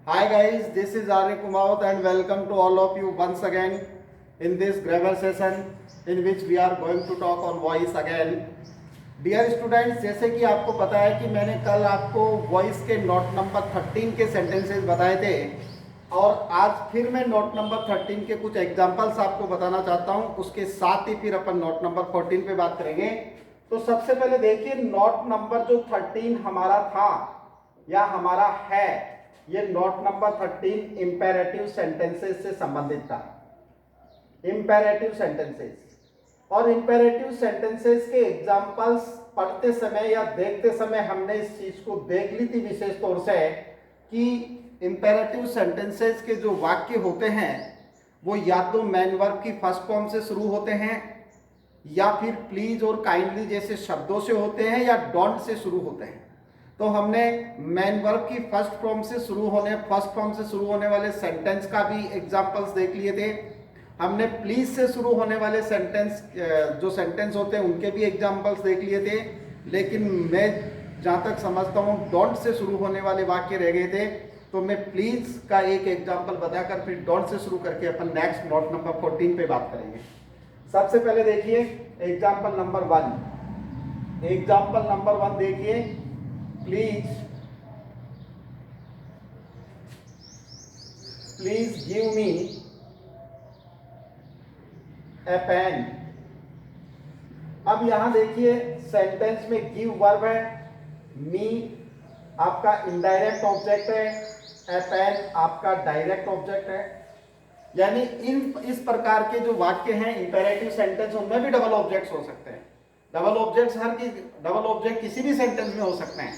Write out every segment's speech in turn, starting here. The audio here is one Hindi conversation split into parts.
Hi guys, this is Arya Kumaut and welcome to all of you once again in this grammar session in which we are going to talk on voice again. Dear students, जैसे कि आपको पता है कि मैंने कल आपको वॉइस के नोट नंबर 13 के सेंटेंसेस बताए थे और आज फिर मैं नोट नंबर 13 के कुछ एग्जांपल्स आपको बताना चाहता हूं। उसके साथ ही फिर अपन नोट नंबर 14 पे बात करेंगे। तो सबसे पहले देखिए, नोट नंबर जो 13 हमारा था या हमारा है, ये नोट नंबर 13 इंपेरेटिव सेंटेंसेस से संबंधित था। इंपेरेटिव सेंटेंसेस और इंपेरेटिव सेंटेंसेस के एग्जांपल्स पढ़ते समय या देखते समय हमने इस चीज को देख ली थी विशेष तौर से कि इंपेरेटिव सेंटेंसेस के जो वाक्य होते हैं वो या तो मैन वर्ब की फर्स्ट फॉर्म से शुरू होते हैं या फिर प्लीज और काइंडली जैसे शब्दों से होते हैं या डोंट से शुरू होते हैं। तो हमने मैन वर्ब की फर्स्ट फॉर्म से शुरू होने वाले सेंटेंस का भी एग्जांपल्स देख लिए थे। हमने प्लीज से शुरू होने वाले सेंटेंस जो सेंटेंस होते हैं उनके भी एग्जांपल्स देख लिए थे, लेकिन मैं जहाँ तक समझता हूँ डोंट से शुरू होने वाले वाक्य रह गए थे। तो मैं प्लीज का एक एग्जाम्पल बताकर फिर डोंट से शुरू करके अपन नेक्स्ट नोट नंबर 14 पे बात करेंगे। सबसे पहले देखिए एग्जाम्पल नंबर 1। एग्जाम्पल नंबर 1 देखिए, please give me a pen. अब यहां देखिए सेंटेंस में गिव वर्ब है, मी आपका इनडायरेक्ट ऑब्जेक्ट है, ए पेन आपका डायरेक्ट ऑब्जेक्ट है। यानी इस प्रकार के जो वाक्य हैं इंपेरेटिव सेंटेंस, उनमें भी डबल ऑब्जेक्ट्स हो सकते हैं। डबल ऑब्जेक्ट किसी भी सेंटेंस में हो सकते हैं।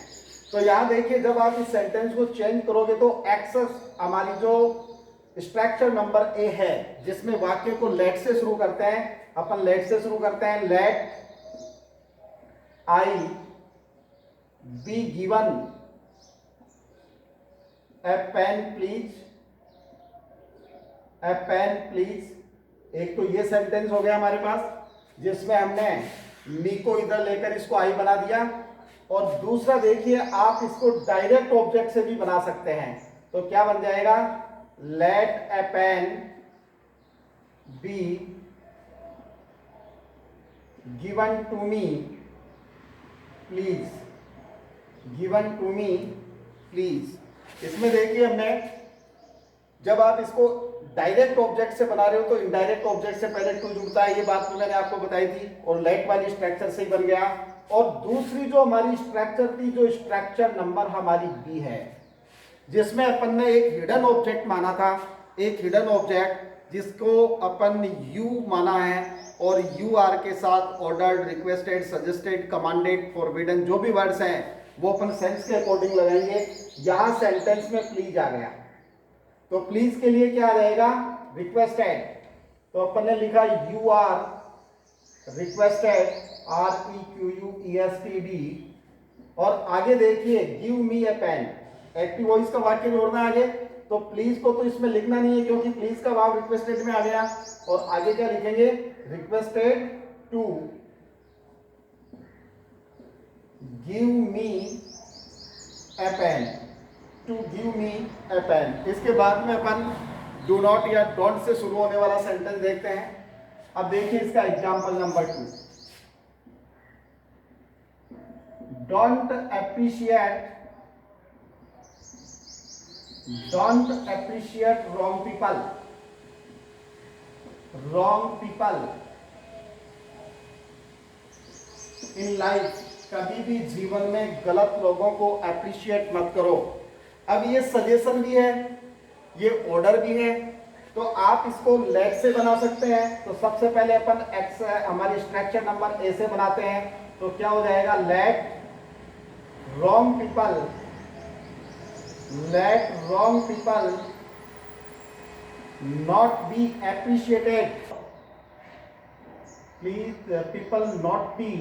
तो यहां देखिए, जब आप इस सेंटेंस को चेंज करोगे तो एक्सेस हमारी जो स्ट्रक्चर नंबर ए है जिसमें वाक्य को लेट से शुरू करते हैं, अपन लेट से शुरू करते हैं। Let I be given a pen please. एक तो ये सेंटेंस हो गया हमारे पास जिसमें हमने मी को इधर लेकर इसको आई बना दिया, और दूसरा देखिए आप इसको डायरेक्ट ऑब्जेक्ट से भी बना सकते हैं। तो क्या बन जाएगा, let a pen be given to me please. इसमें देखिए हमने, जब आप इसको डायरेक्ट ऑब्जेक्ट से बना रहे हो तो इनडायरेक्ट ऑब्जेक्ट से पहले टू जुड़ता है, ये बात भी मैंने आपको बताई थी, और लेट वाली स्ट्रक्चर से ही बन गया। और दूसरी जो हमारी स्ट्रक्चर थी, जो स्ट्रक्चर नंबर हमारी बी है, जिसमें अपन ने एक हिडन ऑब्जेक्ट माना था, एक हिडन ऑब्जेक्ट जिसको अपन यू माना है, और यू आर के साथ ordered, requested, suggested, commanded, forbidden जो भी वर्ड्स हैं वो अपन सेंस के अकॉर्डिंग लगाएंगे। यहां सेंटेंस में प्लीज आ गया, तो प्लीज के लिए क्या आ जाएगा, रिक्वेस्टेड। तो अपन ने लिखा यू आर रिक्वेस्टेड, REQUESTED। और आगे देखिए give me a pen, active voice का वाक्य जोड़ना आगे। तो प्लीज को तो इसमें लिखना नहीं है क्योंकि प्लीज का भाव रिक्वेस्टेड में आ गया, और आगे क्या लिखेंगे, requested to give me a pen, इसके बाद में अपन डू नॉट या डोंट से शुरू होने वाला सेंटेंस देखते हैं। अब देखिए इसका example number 2। Don't appreciate wrong people in life. कभी भी जीवन में गलत लोगों को अप्रिशिएट मत करो। अब ये सजेशन भी है, ये ऑर्डर भी है, तो आप इसको लेट से बना सकते हैं। तो सबसे पहले अपन एक्स हमारी स्ट्रक्चर नंबर ए से बनाते हैं। तो क्या हो जाएगा, let wrong people not be appreciated. Please people not be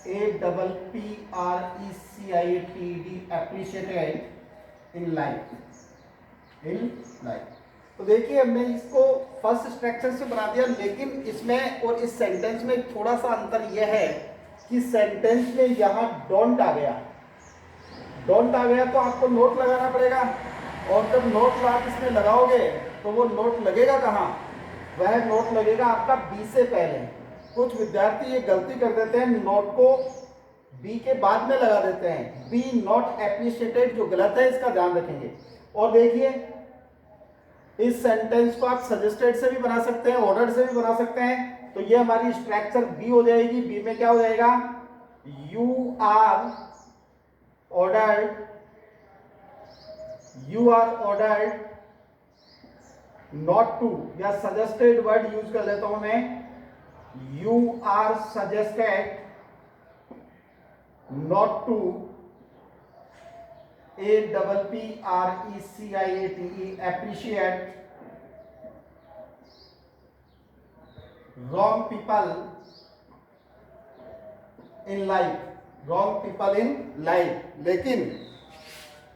APPRECIATED appreciated in life। तो देखिए हमने इसको फर्स्ट स्ट्रक्चर से बना दिया, लेकिन इसमें और इस सेंटेंस में थोड़ा सा अंतर यह है कि सेंटेंस में यहां डोंट आ गया। डोंट आ गया तो आपको नोट लगाना पड़ेगा, और जब नोट आप इसमें लगाओगे तो वो नोट लगेगा कहाँ, वह नोट लगेगा आपका बी से पहले। कुछ विद्यार्थी ये गलती कर देते हैं, नोट को बी के बाद में लगा देते हैं, बी नॉट एप्रिशिएटेड, जो गलत है, इसका ध्यान रखेंगे। और देखिए इस सेंटेंस को आप सजेस्टेड से भी बना सकते हैं, ऑर्डर से भी बना सकते हैं। तो ये हमारी स्ट्रक्चर बी हो जाएगी। बी में क्या हो जाएगा, you are ordered not to, या सजेस्टेड वर्ड यूज कर लेता हूं मैं, you are suggested not to APPRECIATE appreciate wrong people in life, wrong people in life। लेकिन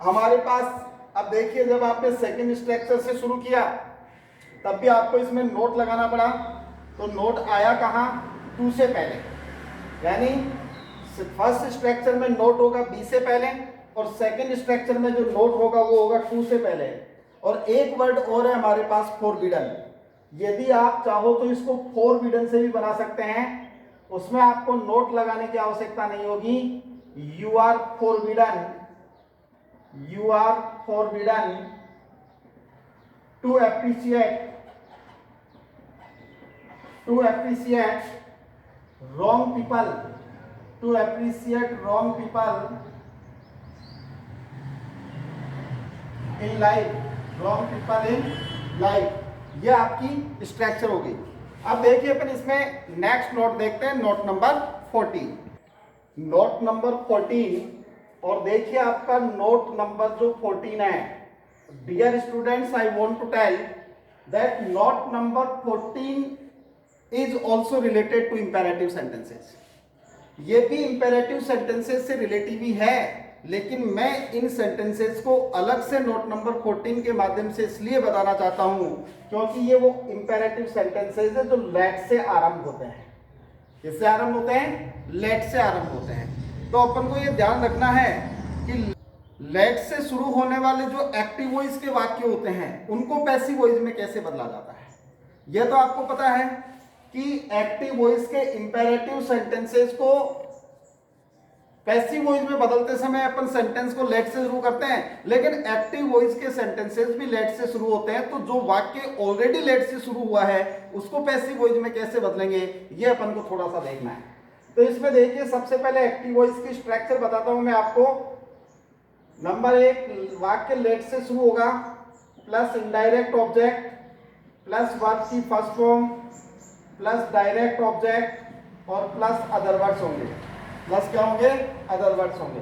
हमारे पास अब देखिए, जब आपने सेकंड स्ट्रक्चर से शुरू किया तब भी आपको इसमें नोट लगाना पड़ा। तो नोट आया कहाँ, टू से पहले, यानी फर्स्ट स्ट्रक्चर में नोट होगा बी से पहले, और सेकंड स्ट्रक्चर में जो नोट होगा वो होगा टू से पहले। और एक वर्ड और है हमारे पास, फोरबिडन। यदि आप चाहो तो इसको फोरबिडन से भी बना सकते हैं, उसमें आपको नोट लगाने की आवश्यकता नहीं होगी। You are forbidden to appreciate wrong people in life, wrong people in life, ये आपकी स्ट्रक्चर होगी। अब देखिए अपन इसमें नेक्स्ट नोट देखते हैं, नोट नंबर 14। नोट नंबर 14, और देखिए आपका नोट नंबर जो 14 है, dear students, I want to tell that note number 14 is also related to imperative sentences. ये भी इंपेरेटिव सेंटेंसेस से रिलेटिव ही है, लेकिन मैं इन सेंटेंसेस को अलग से नोट नंबर 14 के माध्यम से इसलिए बताना चाहता हूं क्योंकि ये वो इंपेरेटिव सेंटेंसेस है जो लेट से आरंभ होते हैं। किससे आरंभ होते हैं, लेट से आरंभ होते हैं। तो अपन को ये ध्यान रखना है कि लेट से शुरू होने वाले जो एक्टिव वॉइस के वाक्य होते हैं उनको पैसिव वॉइस में कैसे बदला जाता है। यह तो आपको पता है कि एक्टिव वॉइस के इंपेरेटिव सेंटेंसेस को पैसिव वॉइस में बदलते समय अपन सेंटेंस को लेट से शुरू करते हैं, लेकिन एक्टिव वॉइस के सेंटेंसेस भी लेट से शुरू होते हैं। तो जो वाक्य ऑलरेडी लेट से शुरू हुआ है उसको पैसिव वॉइस में कैसे बदलेंगे, ये अपन को थोड़ा सा देखना है। तो इसमें देखिए, सबसे पहले एक्टिव वॉइस की स्ट्रक्चर बताता हूं मैं आपको। नंबर 1, वाक्य लेट से शुरू होगा, plus indirect object, plus verb की first form, plus direct object, और प्लस अदर वर्ड्स होंगे। प्लस क्या होंगे, अदर वर्ड्स होंगे।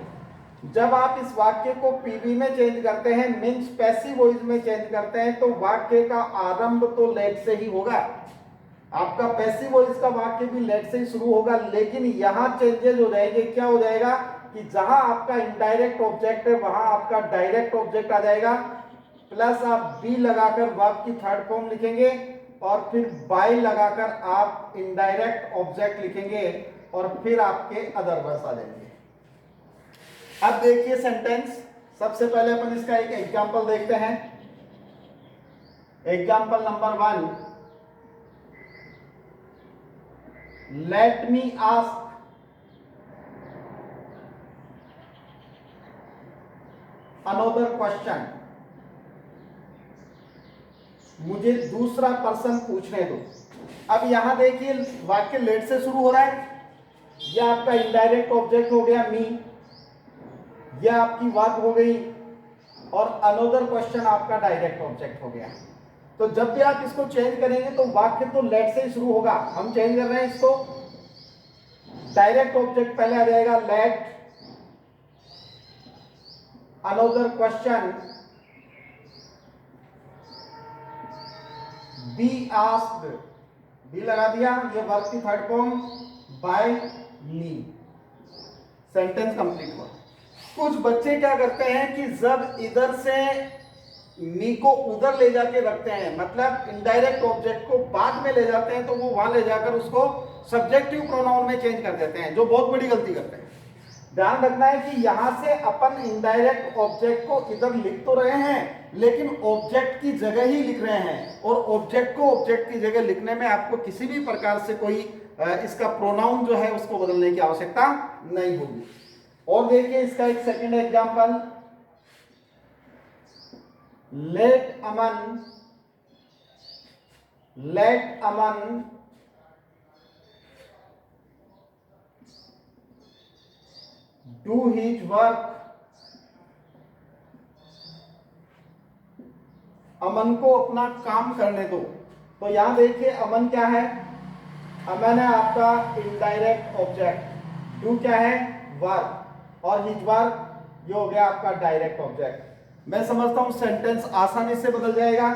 जब आप इस वाक्य को पीवी में चेंज करते हैं, मीन्स पैसिव वॉइस में चेंज करते हैं, तो वाक्य का आरंभ तो लेट से ही होगा। आपका पैसिव वॉइस का वाक्य भी लेट से ही शुरू होगा, लेकिन यहां चेंजेस हो जाएंगे। क्या हो जाएगा कि जहां आपका इनडायरेक्ट ऑब्जेक्ट है वहां आपका डायरेक्ट ऑब्जेक्ट आ जाएगा, प्लस आप बी लगाकर वर्ब की थर्ड फॉर्म लिखेंगे, और फिर बाय लगाकर आप इनडायरेक्ट ऑब्जेक्ट लिखेंगे, और फिर आपके अदर वर्ड्स आ जाएंगे। अब देखिए सेंटेंस, सबसे पहले अपन इसका एक एग्जांपल देखते हैं। Example number 1, let me ask another question. मुझे दूसरा पर्सन पूछने दो। अब यहां देखिए वाक्य लेट से शुरू हो रहा है, यह आपका इनडायरेक्ट ऑब्जेक्ट हो गया मी, यह आपकी वर्ब हो गई, और अनदर क्वेश्चन आपका डायरेक्ट ऑब्जेक्ट हो गया। तो जब भी आप इसको चेंज करेंगे तो वाक्य तो लेट से ही शुरू होगा। हम चेंज कर रहे हैं इसको, डायरेक्ट ऑब्जेक्ट पहले आ जाएगा, let another question be asked, be लगा दिया, ये वर्ब की third form by me, sentence complete हुआ। कुछ बच्चे क्या करते हैं कि जब इधर से मी को उधर ले जाके रखते हैं, मतलब इनडायरेक्ट ऑब्जेक्ट को बाद में ले जाते हैं, तो वो वहां ले जाकर उसको सब्जेक्टिव प्रोनाउन में चेंज कर देते हैं, जो बहुत बड़ी गलती करते हैं। ध्यान रखना है कि यहां से अपन इनडायरेक्ट ऑब्जेक्ट को इधर लिख तो रहे हैं, लेकिन ऑब्जेक्ट की जगह ही लिख रहे हैं, और ऑब्जेक्ट को ऑब्जेक्ट की जगह लिखने में आपको किसी भी प्रकार से कोई इसका प्रोनाउन जो है उसको बदलने की आवश्यकता नहीं होगी। और देखिए इसका एक second example, let Aman do his work। Aman को अपना काम करने दो। तो यहां देखिए अमन क्या है, अमन है आपका इनडायरेक्ट ऑब्जेक्ट, डू क्या है वर्क, और हिज वर्क ये हो गया आपका डायरेक्ट ऑब्जेक्ट। मैं समझता हूं सेंटेंस आसानी से बदल जाएगा।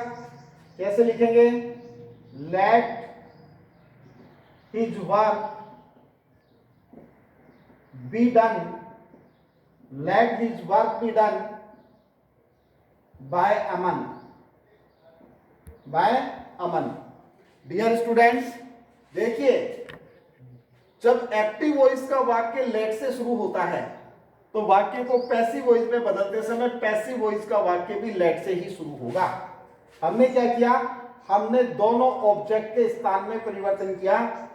कैसे लिखेंगे, let his work be done, let his work be done by Aman, by Aman। Dear students, देखिए जब एक्टिव वॉइस का वाक्य लेट से शुरू होता है तो वाक्य को पैसिव वॉइस में बदलते समय पैसिव वॉइस का वाक्य भी लेट से ही शुरू होगा। हमने क्या किया, हमने दोनों ऑब्जेक्ट के स्थान में परिवर्तन किया।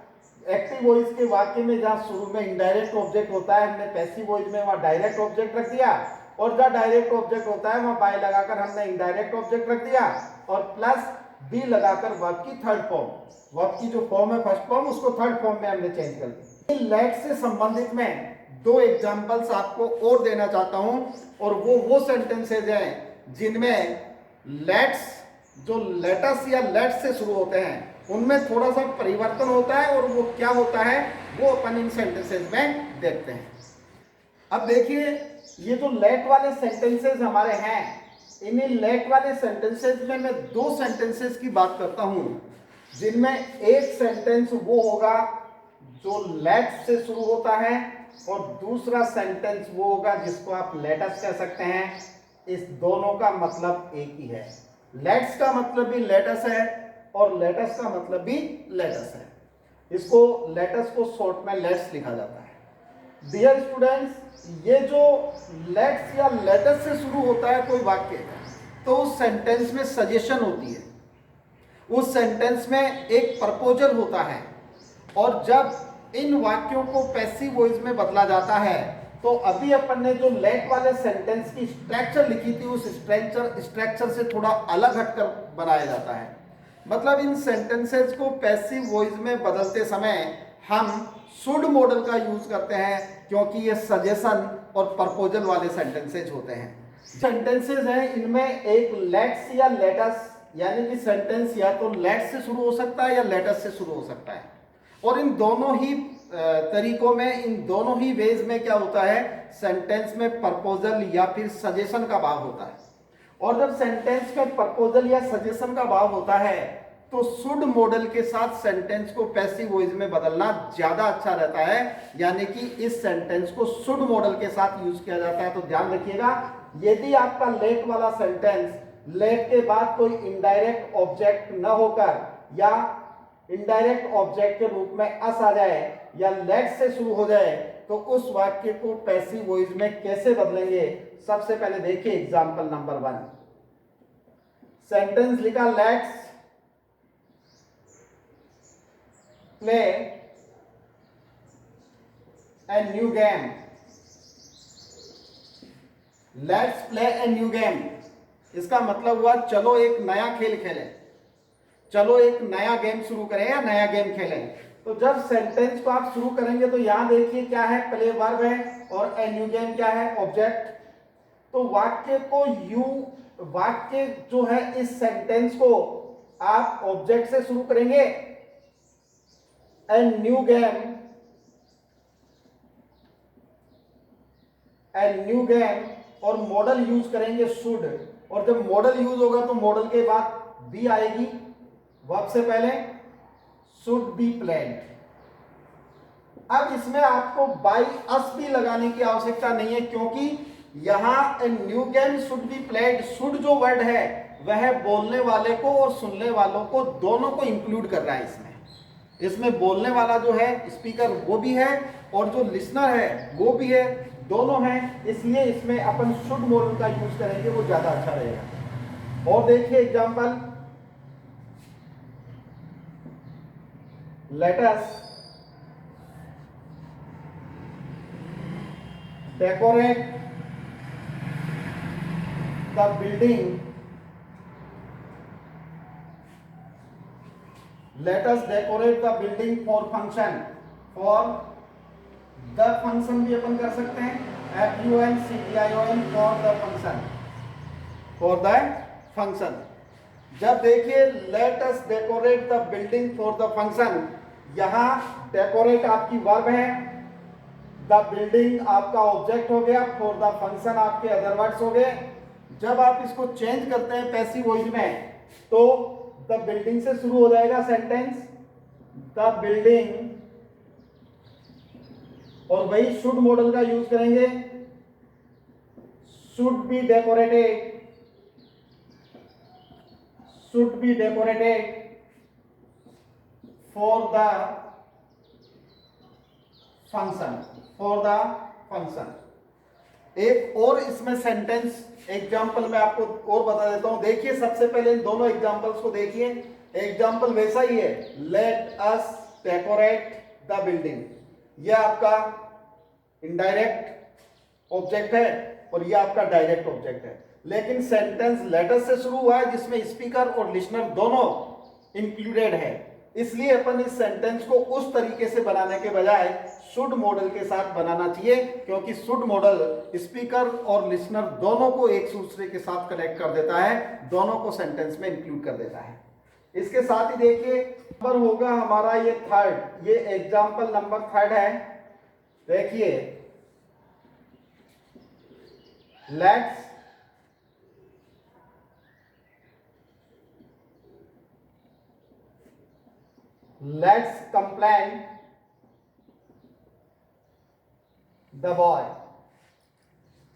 एक्टिव वॉइस के वाक्य में जहां शुरू में इनडायरेक्ट ऑब्जेक्ट होता है हमने पैसिव वॉइस में वहां डायरेक्ट ऑब्जेक्ट रख दिया, और जहां डायरेक्ट ऑब्जेक्ट होता है वहां बाय लगाकर हमने इनडायरेक्ट ऑब्जेक्ट रख दिया, और प्लस बी लगाकर वर्ब की थर्ड फॉर्म, वर्ब की जो फॉर्म है फर्स्ट फॉर्म उसको थर्ड फॉर्म में हमने चेंज कर दिया। लेट से संबंधित में दो एग्जांपल्स आपको और देना चाहता हूं, और वो सेंटेंसेज हैं जिनमें लेट्स जो लेटस या लेट्स से शुरू होते हैं उनमें थोड़ा सा परिवर्तन होता है, और वो क्या होता है वो अपन इन सेंटेंसेस में देखते हैं। अब देखिए ये जो लेट वाले सेंटेंसेस हमारे हैं, इन्हीं लेट वाले सेंटेंसेस में मैं दो सेंटेंसेस की बात करता हूं, जिनमें एक सेंटेंस वो होगा जो लेट से शुरू होता है, और दूसरा सेंटेंस वो होगा जिसको आप लेटस कह सकते हैं। इस दोनों का मतलब एक ही है, लेट्स का मतलब भी लेटस है और लेटस का मतलब भी लेटस है। इसको लेटस को शॉर्ट में लेट्स लिखा जाता है। डियर स्टूडेंट्स, ये जो लेट्स या लेटस से शुरू होता है कोई वाक्य, तो उस सेंटेंस में सजेशन होती है, उस सेंटेंस में एक प्रपोजल होता है, और जब इन वाक्यों को पैसिव वॉइस में बदला जाता है तो अभी अपन ने जो लेट वाले सेंटेंस की स्ट्रक्चर लिखी थी उस स्ट्रक्चर से थोड़ा अलग हटकर बनाया जाता है। मतलब इन सेंटेंसेस को पैसिव वॉइस में बदलते समय हम शुड मॉडल का यूज करते हैं, क्योंकि ये सजेशन और प्रपोजल वाले सेंटेंसेस होते हैं। सेंटेंसेस हैं इनमें एक लेट्स या लेटस, यानी कि सेंटेंस या तो लेट्स से शुरू हो सकता है या लेटस से शुरू हो सकता है, और इन दोनों ही तरीकों में, इन दोनों ही वेज में क्या होता है, सेंटेंस में प्रपोजल या फिर सजेशन का भाव होता है। और जब सेंटेंस में प्रपोजल या सजेशन का भाव होता है तो शुड मॉडल के साथ सेंटेंस को पैसिव वॉइस में बदलना ज्यादा अच्छा रहता है, यानी कि इस सेंटेंस को शुड मॉडल के साथ यूज किया जाता है। तो ध्यान रखिएगा, यदि आपका लेट वाला सेंटेंस लेट के बाद कोई इनडायरेक्ट ऑब्जेक्ट न होकर या इनडायरेक्ट ऑब्जेक्ट के रूप में अस आ जाए या लेट से शुरू हो जाए, तो उस वाक्य को पैसिव वॉइस में कैसे बदलेंगे। सबसे पहले देखिए एग्जांपल नंबर 1, सेंटेंस लिखा let's play a new game, let's play a new game, इसका मतलब हुआ चलो एक नया खेल खेलें, चलो एक नया गेम शुरू करें या नया गेम खेलें। तो जब सेंटेंस को आप शुरू करेंगे तो यहां देखिए क्या है, प्ले वर्ब है और ए न्यू गेम क्या है, ऑब्जेक्ट। तो वाक्य को वाक्य जो है इस सेंटेंस को आप ऑब्जेक्ट से शुरू करेंगे, a new game, a new game, और मॉडल यूज करेंगे शुड, और जब मॉडल यूज होगा तो मॉडल के बाद बी आएगी, वर्ब से पहले शुड बी प्लेड। अब इसमें आपको बाय अस भी लगाने की आवश्यकता नहीं है, क्योंकि यहां a new game should be played, should जो वर्ड है वह बोलने वाले को और सुनने वालों को दोनों को इंक्लूड कर रहा है। इसमें बोलने वाला जो है स्पीकर वो भी है और जो लिसनर है वो भी है, दोनों हैं, इसलिए इसमें अपन शुड मॉडल का यूज करेंगे, वो ज्यादा अच्छा रहेगा। और देखिए example, let us decorate the building, let us decorate the building for function, for the function भी अपन कर सकते हैं, FUNCTION, for the function, for the function। जब देखिए let us decorate the building for the function, यहाँ decorate आपकी वर्ब है, the building आपका ऑब्जेक्ट हो गया, for the function आपके अदर वर्ड्स हो गए। जब आप इसको चेंज करते हैं पैसिव वॉइस में, तो द बिल्डिंग से शुरू हो जाएगा सेंटेंस, द बिल्डिंग, और वही शुड मॉडल का यूज करेंगे, should B decorated, should be decorated for the function, for the function. एक और इसमें सेंटेंस एग्जाम्पल मैं आपको और बता देता हूं। देखिए सबसे पहले इन दोनों एग्जाम्पल्स को देखिए, एग्जाम्पल वैसा ही है, let us decorate the building, यह आपका इनडायरेक्ट ऑब्जेक्ट है और यह आपका डायरेक्ट ऑब्जेक्ट है, लेकिन सेंटेंस लेट अस से शुरू हुआ है जिसमें स्पीकर और लिसनर दोनों इंक्लूडेड है, इसलिए अपन इस सेंटेंस को उस तरीके से बनाने के बजाय शुड मॉडल के साथ बनाना चाहिए, क्योंकि शुड मॉडल स्पीकर और लिसनर दोनों को एक दूसरे के साथ कनेक्ट कर देता है, दोनों को सेंटेंस में इंक्लूड कर देता है। इसके साथ ही देखिए नंबर होगा हमारा ये थर्ड, ये एग्जाम्पल नंबर थर्ड है। देखिए let's complain the boy,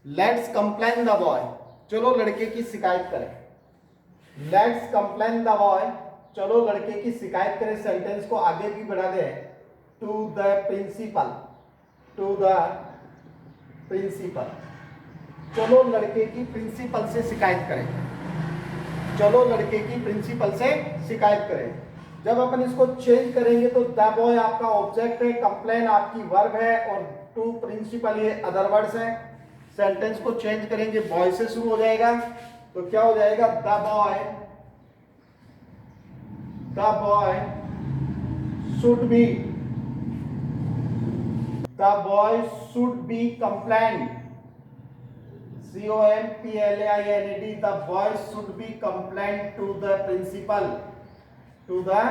let's complain the boy, चलो लड़के की शिकायत करें, लेट्स कंप्लेन द बॉय, चलो लड़के की शिकायत करें। सेंटेंस को आगे भी बढ़ा दे, to the principal, to the principal, चलो लड़के की प्रिंसिपल से शिकायत करें, चलो लड़के की प्रिंसिपल से शिकायत करें। जब अपन इसको चेंज करेंगे तो द बॉय आपका ऑब्जेक्ट है, कंप्लेन आपकी वर्ब है और टू प्रिंसिपल ये अदर वर्ड्स हैं। सेंटेंस को चेंज करेंगे, बॉय से शुरू हो जाएगा, तो क्या हो जाएगा, the boy should be, the boy should be complain, COMPLAINED, the boy should be complained to the principal, to the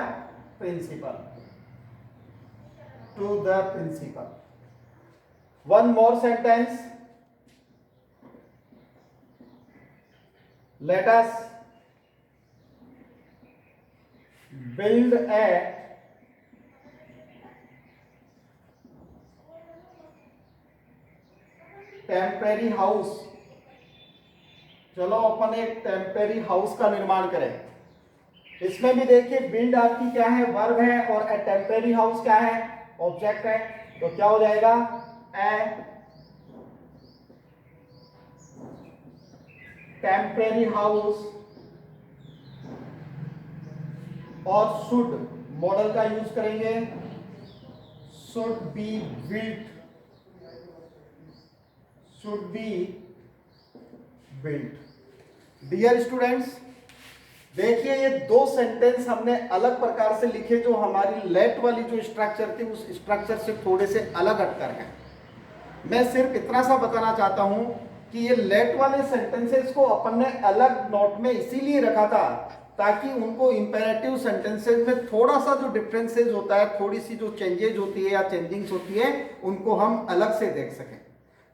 principal, to the principal। One more sentence, let us build a temporary house, चलो अपन एक टेम्परेरी हाउस का निर्माण करें। इसमें भी देखिए बिल्ड आपकी क्या है, वर्ब है, और ए टेम्परेरी हाउस क्या है, ऑब्जेक्ट है, तो क्या हो जाएगा, ए टेम्परेरी हाउस, और शुड मॉडल का यूज करेंगे, should be built, should be built. Dear students, देखिए ये दो सेंटेंस हमने अलग प्रकार से लिखे जो हमारी लेट वाली जो स्ट्रक्चर थी उस स्ट्रक्चर से थोड़े से अलग हटकर हैं। मैं सिर्फ इतना सा बताना चाहता हूं कि ये लेट वाले सेंटेंसेस को अपन ने अलग नोट में इसीलिए रखा था ताकि उनको इंपेरेटिव सेंटेंसेस में थोड़ा सा जो डिफरेंसेस होता है, थोड़ी सी जो चेंजेज होती है या चेंजिंग्स होती है, उनको हम अलग से देख सकें।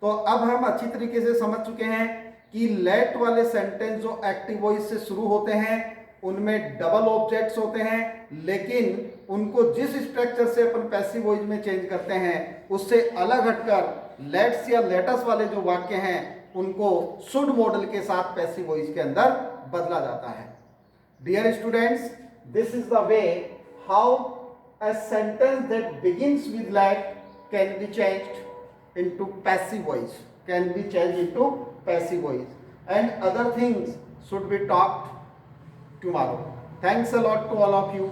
तो अब हम अच्छी तरीके से समझ चुके हैं कि लेट वाले सेंटेंस जो एक्टिव वॉइस से शुरू होते हैं उनमें डबल ऑब्जेक्ट्स होते हैं, लेकिन उनको जिस स्ट्रक्चर से अपन पैसिव वॉइस में चेंज करते हैं उससे अलग हटकर लेट्स या लेटस वाले जो वाक्य हैं उनको शुड मॉडल के साथ पैसिव वॉइस के अंदर बदला जाता है। Dear students, this is the way how a sentence that begins with let can be changed into passive voice, can be changed into passive voice, and other things should be talked tomorrow. Thanks a lot to all of you.